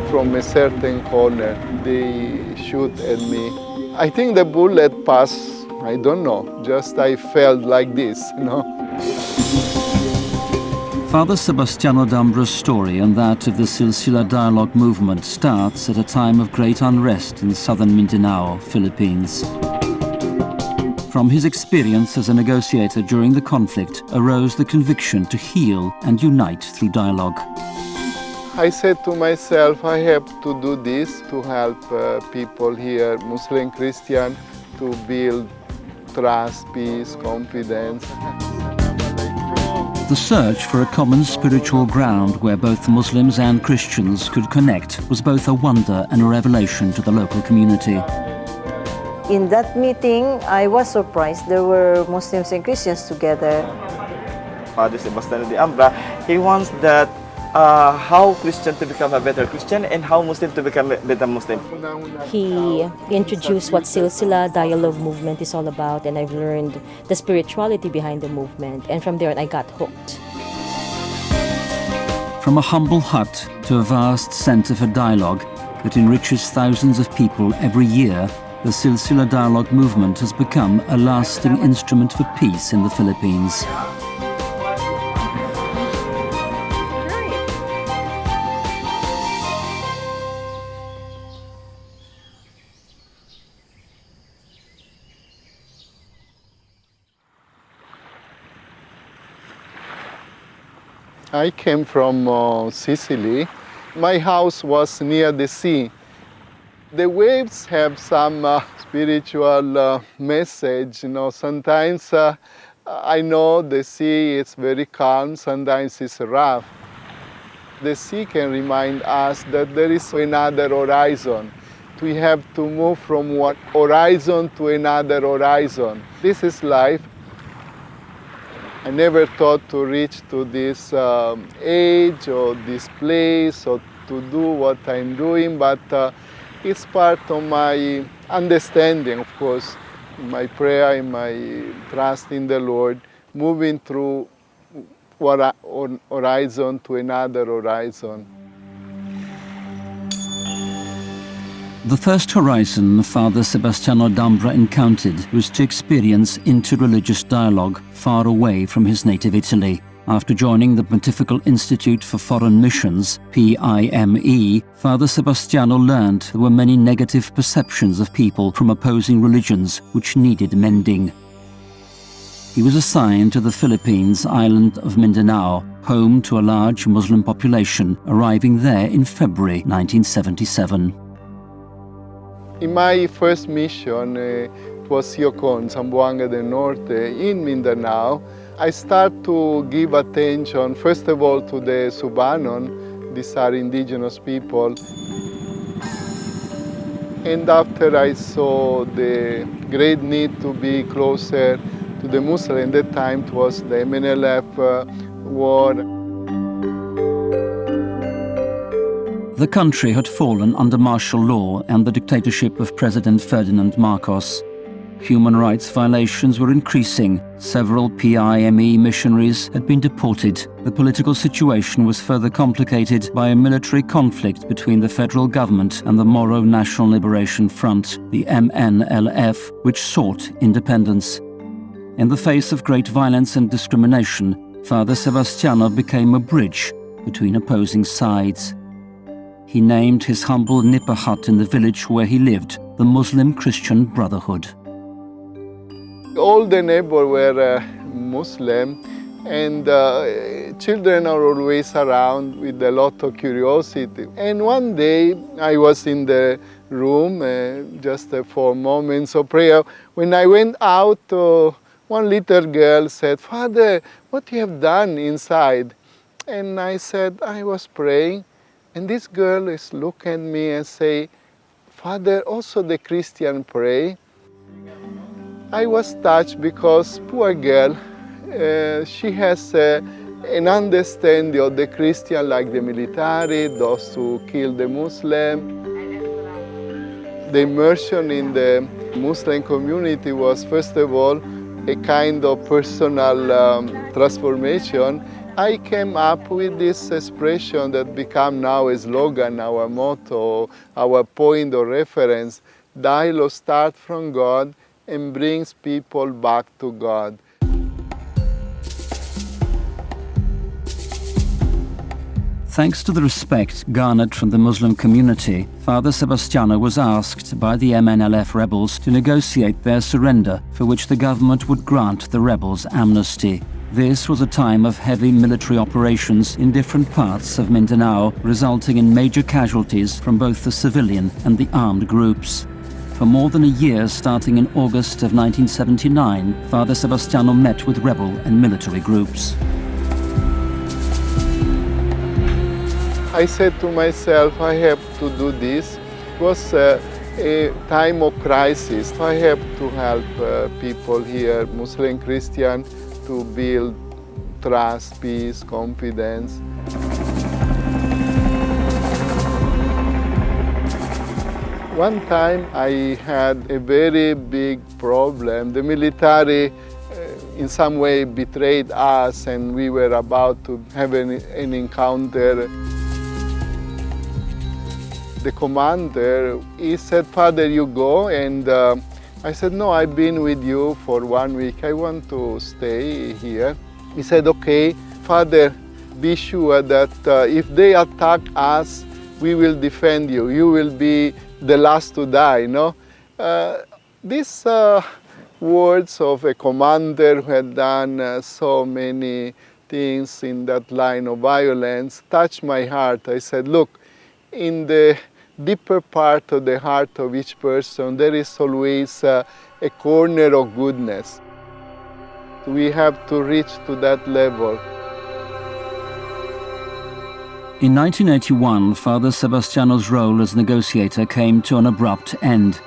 From a certain corner, they shoot at me. I think the bullet passed, I don't know, just I felt like this, you know. Father Sebastiano Dambra's story and that of the Silsila dialogue movement starts at a time of great unrest in southern Mindanao, Philippines. From his experience as a negotiator during the conflict arose the conviction to heal and unite through dialogue. I said to myself, I have to do this to help people here, Muslim, Christian, to build trust, peace, confidence. The search for a common spiritual ground where both Muslims and Christians could connect was both a wonder and a revelation to the local community. In that meeting, I was surprised. There were Muslims and Christians together. Father Sebastiano de Ambra, he wants that how Christian to become a better Christian and how Muslim to become a better Muslim. He introduced what Silsila dialogue movement is all about, and I've learned the spirituality behind the movement, and from there I got hooked. From a humble hut to a vast centre for dialogue that enriches thousands of people every year, the Silsila dialogue movement has become a lasting instrument for peace in the Philippines. I came from Sicily. My house was near the sea. The waves have some spiritual message. You know, sometimes I know the sea is very calm, sometimes it's rough. The sea can remind us that there is another horizon. We have to move from one horizon to another horizon. This is life. I never thought to reach to this age or this place or to do what I'm doing, but it's part of my understanding, of course, in my prayer, in my trust in the Lord, moving through one horizon to another horizon. The first horizon Father Sebastiano Dambra encountered was to experience interreligious dialogue far away from his native Italy. After joining the Pontifical Institute for Foreign Missions, PIME, Father Sebastiano learned there were many negative perceptions of people from opposing religions which needed mending. He was assigned to the Philippines island of Mindanao, home to a large Muslim population, arriving there in February 1977. In my first mission, it was Yocon, Zamboanga del Norte, in Mindanao. I start to give attention, first of all, to the Subanon. These are indigenous people. And after I saw the great need to be closer to the Muslim, at that time it was the MNLF war. The country had fallen under martial law and the dictatorship of President Ferdinand Marcos. Human rights violations were increasing. Several PIME missionaries had been deported. The political situation was further complicated by a military conflict between the federal government and the Moro National Liberation Front, the MNLF, which sought independence. In the face of great violence and discrimination, Father Sebastiano became a bridge between opposing sides. He named his humble nipa hut in the village where he lived the Muslim Christian Brotherhood. All the neighbors were Muslim, and children are always around with a lot of curiosity. And one day I was in the room just for moments of prayer. When I went out, one little girl said, "Father, what you have done inside?" And I said, "I was praying." And this girl is looking at me and say, "Father, also the Christian pray?" I was touched because poor girl, she has an understanding of the Christian, like the military, those who kill the Muslim. The immersion in the Muslim community was, first of all, a kind of personal transformation. I came up with this expression that became now a slogan, our motto, our point of reference. Dialogue starts from God and brings people back to God. Thanks to the respect garnered from the Muslim community, Father Sebastiano was asked by the MNLF rebels to negotiate their surrender, for which the government would grant the rebels amnesty. This was a time of heavy military operations in different parts of Mindanao, resulting in major casualties from both the civilian and the armed groups. For more than a year, starting in August of 1979, Father Sebastiano met with rebel and military groups. I said to myself, I have to do this. It was a time of crisis. I have to help people here, Muslim, Christian, to build trust, peace, confidence. One time I had a very big problem. The military in some way betrayed us and we were about to have an encounter. The commander, he said, Father, you go, and I said, no, I've been with you for 1 week, I want to stay here. He said, okay, Father, be sure that if they attack us, we will defend you, you will be the last to die, no? These words of a commander who had done so many things in that line of violence touched my heart. I said, look, in the deeper part of the heart of each person, there is always a corner of goodness. We have to reach to that level. In 1981, Father Sebastiano's role as negotiator came to an abrupt end.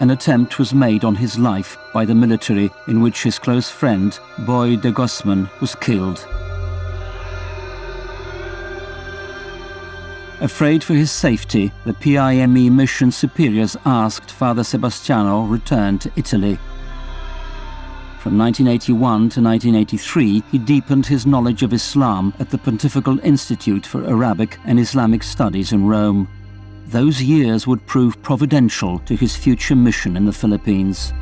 An attempt was made on his life by the military, in which his close friend, Boy de Guzman, was killed. Afraid for his safety, the PIME mission superiors asked Father Sebastiano return to Italy. From 1981 to 1983, he deepened his knowledge of Islam at the Pontifical Institute for Arabic and Islamic Studies in Rome. Those years would prove providential to his future mission in the Philippines.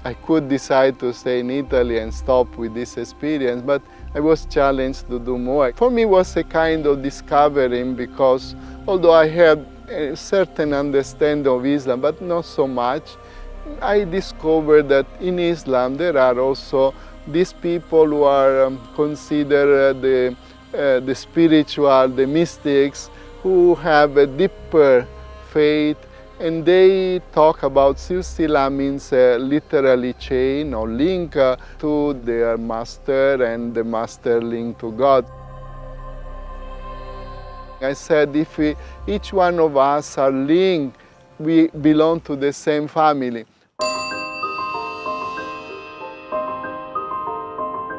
I could decide to stay in Italy and stop with this experience, but I was challenged to do more. For me, it was a kind of discovering, because although I had a certain understanding of Islam, but not so much, I discovered that in Islam there are also these people who are considered the spiritual, the mystics, who have a deeper faith. And they talk about silsila, means literally chain or link to their master, and the master link to God. I said, if each one of us are linked, we belong to the same family.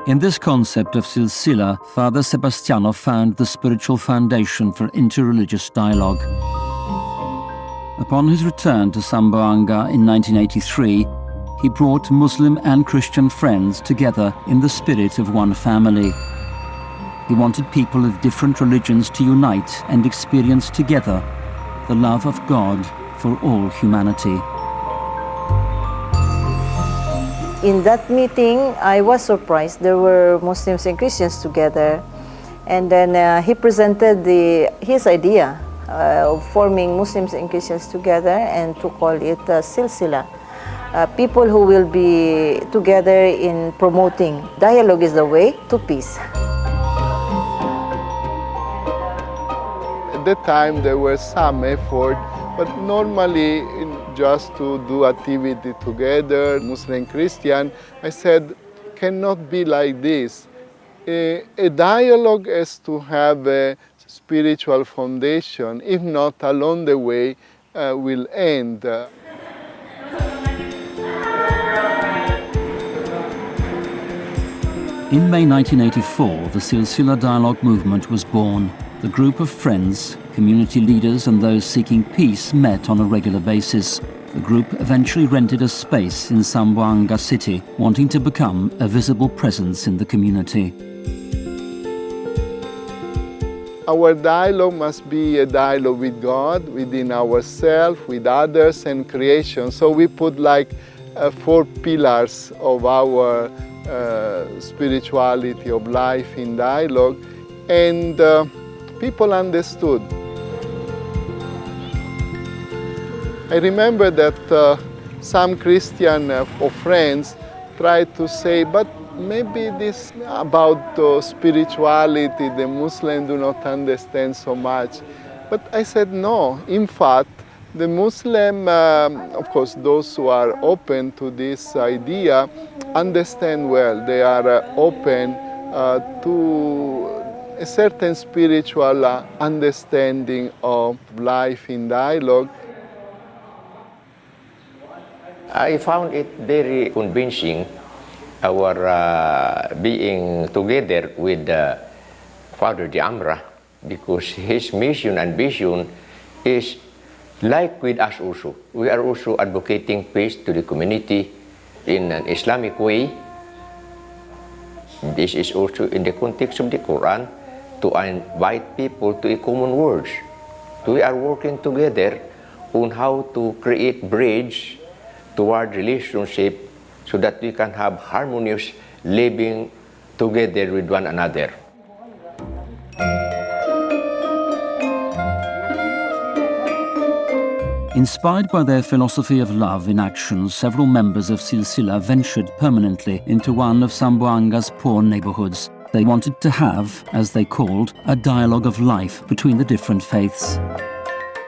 In this concept of silsila, Father Sebastiano found the spiritual foundation for interreligious dialogue. Upon his return to Zamboanga in 1983, he brought Muslim and Christian friends together in the spirit of one family. He wanted people of different religions to unite and experience together the love of God for all humanity. In that meeting, I was surprised. There were Muslims and Christians together. And then he presented his idea of forming Muslims and Christians together and to call it silsila. People who will be together in promoting dialogue is the way to peace. At that time there was some effort, but normally just to do activity together, Muslim, Christian, I said, cannot be like this. A dialogue has to have a spiritual foundation, if not along the way will end. In May 1984, the Silsila Dialogue movement was born. The group of friends Community leaders and those seeking peace met on a regular basis. The group eventually rented a space in Zamboanga city, wanting to become a visible presence in the community. Our dialogue must be a dialogue with God, within ourselves, with others, and creation. So we put like 4 pillars of our spirituality, of life in dialogue, and people understood. I remember that some Christian or friends tried to say, but maybe this about spirituality, the Muslims do not understand so much. But I said no. In fact, the Muslim, of course, those who are open to this idea, understand well. They are open to a certain spiritual understanding of life in dialogue. I found it very convincing, our being together with Father de Ambra, because his mission and vision is like with us also. We are also advocating peace to the community in an Islamic way. This is also in the context of the Quran, to invite people to a common words. We are working together on how to create bridge toward relationship so that we can have harmonious living together with one another. Inspired by their philosophy of love in action, several members of Silsila ventured permanently into one of Zamboanga's poor neighborhoods. They wanted to have, as they called, a dialogue of life between the different faiths.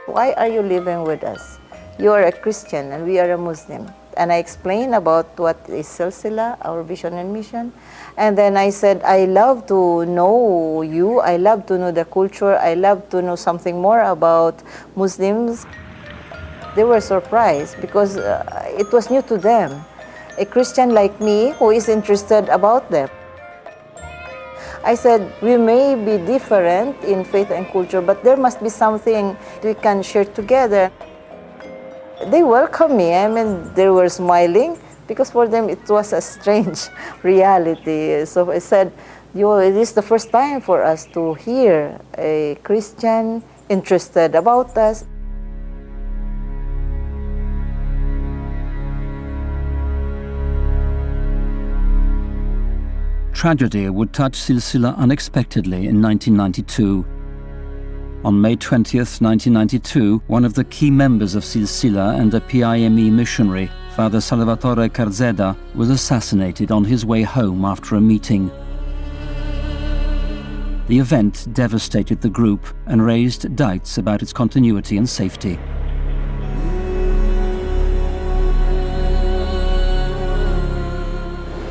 Why are you living with us? You are a Christian and we are a Muslim. And I explained about what is Silsila, our vision and mission. And then I said, I love to know you, I love to know the culture, I love to know something more about Muslims. They were surprised because it was new to them. A Christian like me who is interested about them. I said, we may be different in faith and culture, but there must be something we can share together. They welcomed me. I mean, they were smiling because for them it was a strange reality. So I said, it is the first time for us to hear a Christian interested about us. Tragedy would touch Silsila unexpectedly in 1992. On May 20th, 1992, one of the key members of Silsila and a PIME missionary, Father Salvatore Carzeda, was assassinated on his way home after a meeting. The event devastated the group and raised doubts about its continuity and safety.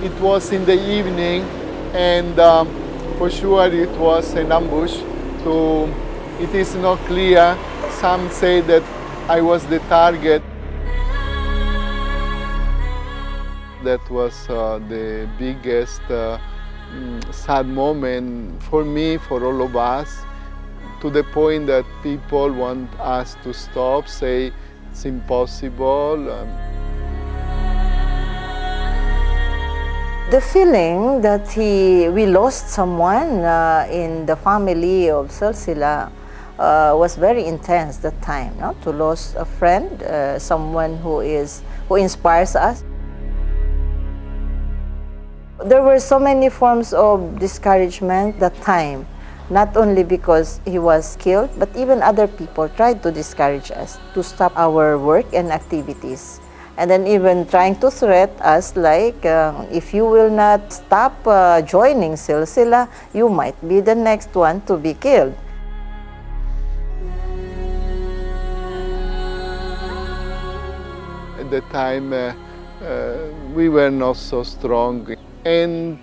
It was in the evening, and for sure it was an ambush. So it is not clear. Some say that I was the target. That was the biggest sad moment for me, for all of us, to the point that people want us to stop, say it's impossible. The feeling that we lost someone in the family of Silsila was very intense that time. No? To lose a friend, someone who inspires us. There were so many forms of discouragement that time, not only because he was killed, but even other people tried to discourage us to stop our work and activities. And then even trying to threat us like, if you will not stop joining Silsila, you might be the next one to be killed. At the time, we were not so strong. And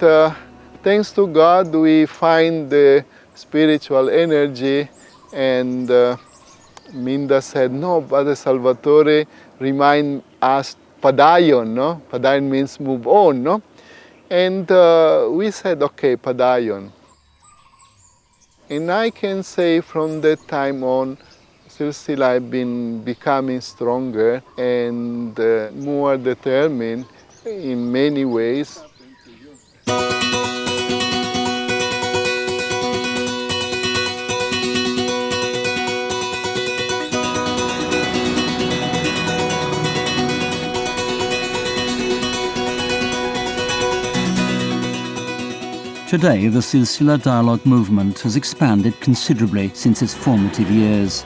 thanks to God, we find the spiritual energy. And Minda said, no, Padre Salvatore, remind us padayon, no? Padayon means move on, no? And we said, okay, padayon. And I can say from that time on, Silsila have been becoming stronger and more determined in many ways. Today, the Silsila dialogue movement has expanded considerably since its formative years.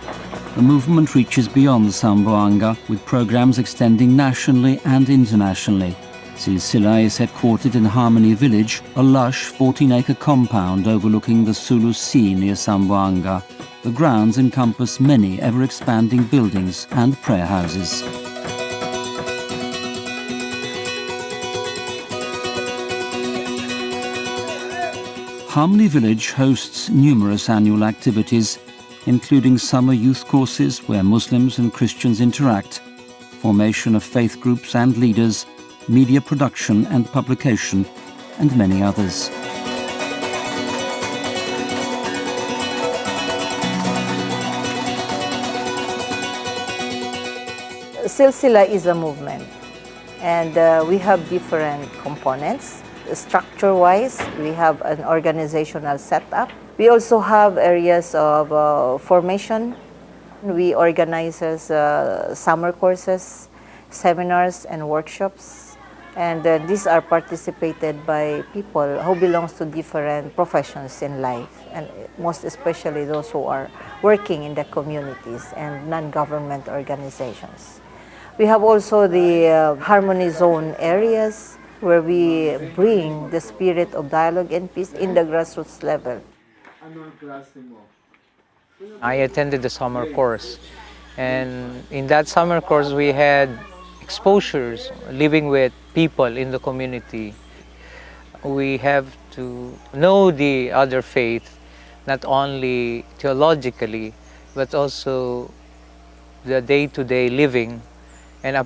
The movement reaches beyond Zamboanga, with programs extending nationally and internationally. Silsila is headquartered in Harmony Village, a lush 14-acre compound overlooking the Sulu Sea near Zamboanga. The grounds encompass many ever-expanding buildings and prayer houses. Harmony Village hosts numerous annual activities, including summer youth courses where Muslims and Christians interact, formation of faith groups and leaders, media production and publication, and many others. Silsila is a movement, and we have different components. Structure-wise, we have an organizational setup. We also have areas of formation. We organize summer courses, seminars, and workshops. And these are participated by people who belong to different professions in life, and most especially those who are working in the communities and non-government organizations. We have also the Harmony Zone areas, where we bring the spirit of dialogue and peace in the grassroots level. I attended the summer course, and in that summer course we had exposures living with people in the community. We have to know the other faith, not only theologically, but also the day-to-day living and